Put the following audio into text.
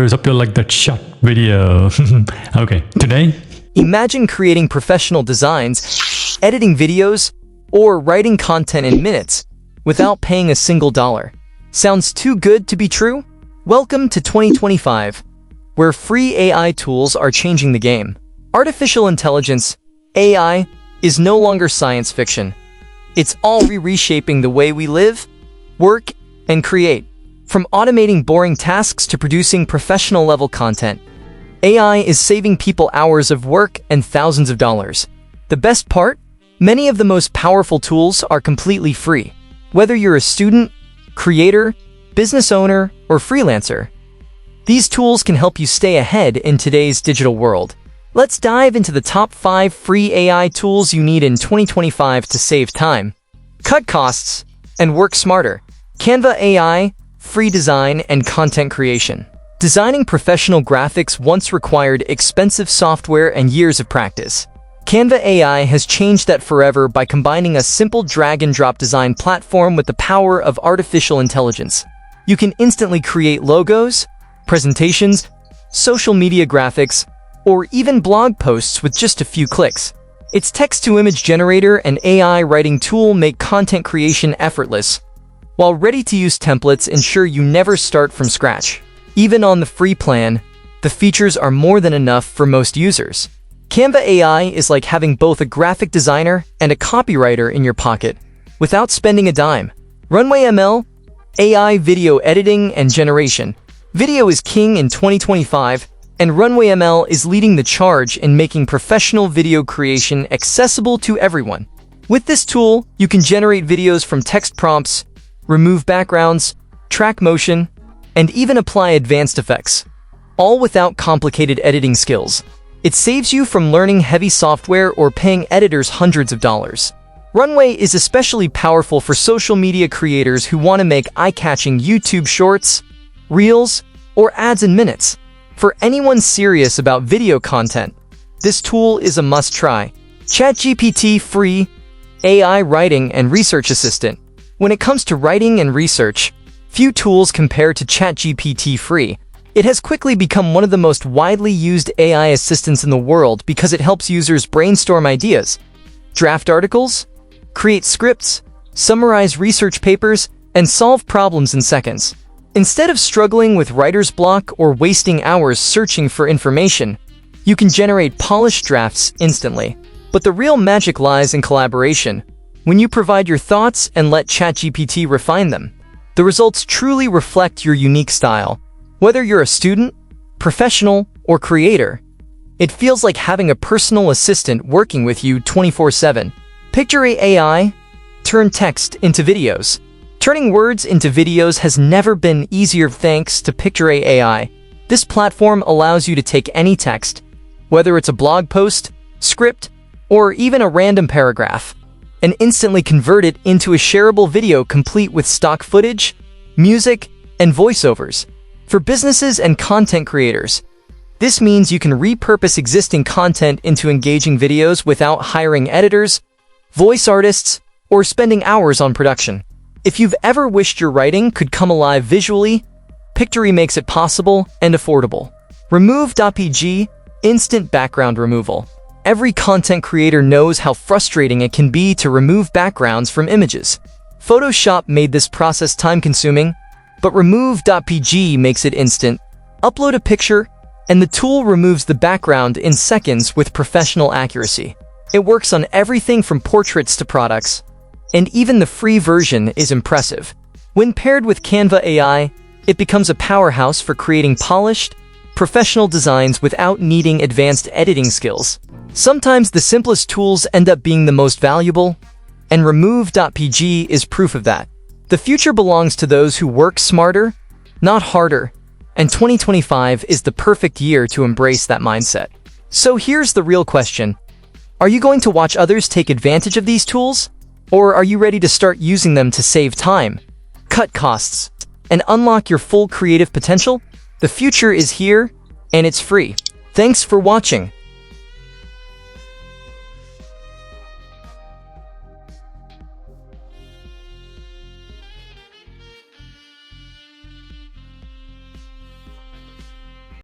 Hope you like that short video. Okay, today, imagine creating professional designs, editing videos, or writing content in minutes without paying a single dollar. Sounds too good to be true? Welcome to 2025, where free AI tools are changing the game. Artificial intelligence, AI, is no longer science fiction. It's already reshaping the way we live, work, and create. From automating boring tasks to producing professional-level content, AI is saving people hours of work and thousands of dollars. The best part? Many of the most powerful tools are completely free. Whether you're a student, creator, business owner, or freelancer, these tools can help you stay ahead in today's digital world. Let's dive into the top 5 free AI tools you need in 2025 to save time, cut costs, and work smarter. Canva AI, free design and content creation. Designing professional graphics once required expensive software and years of practice. Canva AI has changed that forever by combining a simple drag-and-drop design platform with the power of artificial intelligence. You can instantly create logos, presentations, social media graphics, or even blog posts with just a few clicks. Its text-to-image generator and AI writing tool make content creation effortless, while ready-to-use templates ensure you never start from scratch. Even on the free plan, the features are more than enough for most users. Canva AI is like having both a graphic designer and a copywriter in your pocket, without spending a dime. Runway ML, AI video editing and generation. Video is king in 2025, and Runway ML is leading the charge in making professional video creation accessible to everyone. With this tool, you can generate videos from text prompts, remove backgrounds, track motion, and even apply advanced effects, all without complicated editing skills. It saves you from learning heavy software or paying editors hundreds of dollars. Runway is especially powerful for social media creators who want to make eye-catching YouTube shorts, reels, or ads in minutes. For anyone serious about video content, this tool is a must-try. ChatGPT free AI writing and research assistant. When it comes to writing and research, few tools compare to ChatGPT free. It has quickly become one of the most widely used AI assistants in the world because it helps users brainstorm ideas, draft articles, create scripts, summarize research papers, and solve problems in seconds. Instead of struggling with writer's block or wasting hours searching for information, you can generate polished drafts instantly. But the real magic lies in collaboration. When you provide your thoughts and let ChatGPT refine them, the results truly reflect your unique style. Whether you're a student, professional, or creator, it feels like having a personal assistant working with you 24/7. Picture AI, turn text into videos. Turning words into videos has never been easier thanks to Picture AI. This platform allows you to take any text, whether it's a blog post, script, or even a random paragraph, and instantly convert it into a shareable video complete with stock footage, music, and voiceovers. For businesses and content creators, this means you can repurpose existing content into engaging videos without hiring editors, voice artists, or spending hours on production. If you've ever wished your writing could come alive visually, Pictory makes it possible and affordable. Remove.bg, instant background removal. Every content creator knows how frustrating it can be to remove backgrounds from images. Photoshop made this process time-consuming, but Remove.bg makes it instant. Upload a picture, and the tool removes the background in seconds with professional accuracy. It works on everything from portraits to products, and even the free version is impressive. When paired with Canva AI, it becomes a powerhouse for creating polished, professional designs without needing advanced editing skills. Sometimes the simplest tools end up being the most valuable, and Remove.bg is proof of that. The future belongs to those who work smarter, not harder, and 2025 is the perfect year to embrace that mindset. So here's the real question. Are you going to watch others take advantage of these tools? Or are you ready to start using them to save time, cut costs, and unlock your full creative potential? The future is here, and it's free. Thanks for watching.